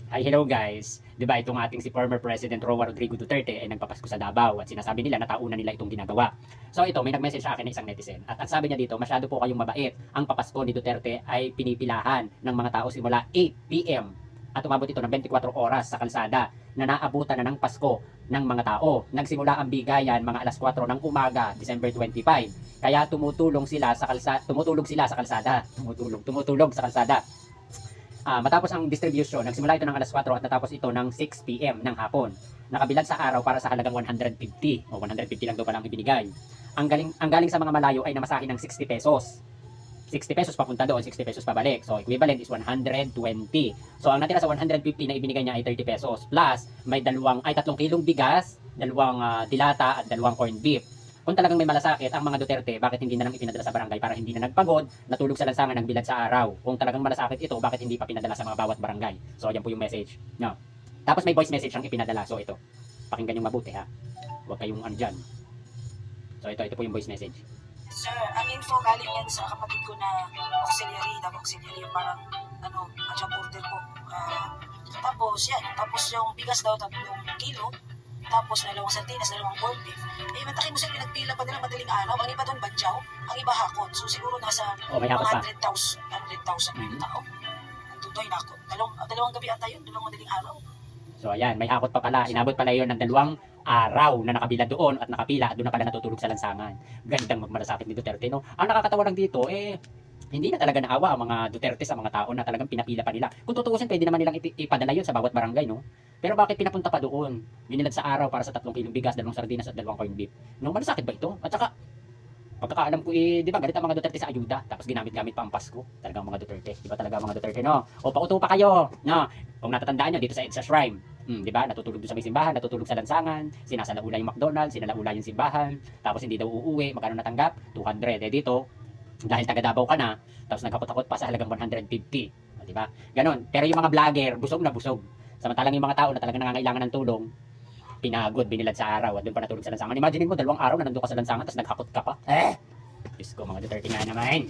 Hi, hello guys. 'Di ba itong ating si former President Roa Rodrigo Duterte ay nagpapasko sa Davao at sinasabi nila na tauna nila itong ginagawa. So ito, may nag-message sa akin na isang netizen at ang sabi niya dito, masyado po kayong mabait. Ang papasko ni Duterte ay pinipilahan ng mga tao simula 8 PM at umabot ito ng 24 oras sa kalsada na naabutan na ng Pasko ng mga tao. Nagsimula ang bigayan mga alas 4 ng umaga, December 25. Kaya tumutulong sila sa kalsada. Matapos ang distribution, nagsimula ito ng alas 4 at natapos ito ng 6 PM ng hapon. Nakabilad sa araw para sa halagang 150 o 150 lang daw palang ibinigay. Ang galing sa mga malayo ay namasahe ng 60 pesos. 60 pesos papunta doon, 60 pesos pabalik. So, equivalent is 120. So, ang natira sa 150 na ibinigay niya ay 30 pesos. Plus, may 3 kilong bigas, 2 dilata at 2 corned beef. Kung talagang may malasakit ang mga Duterte, bakit hindi na lang ipinadala sa barangay para hindi na nagpagod, natulog sa lansangan ng bilad sa araw? Kung talagang malasakit ito, bakit hindi pa pinadala sa mga bawat barangay? So, yan po yung message. No. Tapos may voice message ang ipinadala. So, ito. Pakinggan yung mabuti, ha? Huwag kayong dyan. So, ito po yung voice message. Sir, ang info galing yan sa kapatid ko na auxiliary, yung parang, job order po. Tapos yung bigas daw, 3 kilo, tapos 2 sardinas, 2 corned beef. Matakin mo sir, pinagpila pa nila madaling araw. Ang iba doon, badyaw, ang iba hakot. So siguro nasa 100,000 tao. Nandun doon, hakot. Dalawang gabi ata yun, 2 madaling araw. So ayan, may hakot pa pala. Inabot pala yun ng 2 araw na nakabila doon at nakapila at doon na pala natutulog sa lansangan. Gandang magmalasakit ni Duterte, no? Ang nakakatawa lang dito, hindi na talaga naawa ang mga Duterte sa mga tao na talagang pinapila pa nila. Kung tutuusin, pwede naman nilang ipadala yun sa bawat barangay, no? Pero bakit pinapunta pa doon? Binilad sa araw para sa 3 kilong bigas, 2 sardinas at 2 corned beef. No, malasakit ba ito? At saka, pagkakaalam ko di ba, galit ang mga Duterte sa ayuda, tapos ginamit-gamit pa ang Pasko. Talagang mga Duterte, di ba talaga mga Duterte, no? O pauto pa kayo, no? Kung natatandaan nyo, dito sa EDSA Shrine, di ba, natutulog doon sa may simbahan, natutulog sa lansangan, sinasalaula yung McDonald's, sinalaula yung simbahan, tapos hindi daw uuwi, magkano natanggap? 200. Dito, dahil taga Davao ka na, tapos nagkakot-akot pa sa halagang 150. Di ba? Ganon. Pero yung mga vlogger, busog na busog. Samantalang yung mga tao na talagang nangangailangan ng tulong, pinagod, binilad sa araw at doon pa natulog sa lansangan. Imagine mo, 2 araw na nandun ka sa lansangan tapos naghakot ka pa. Diyos ko, mga Duterte nga naman.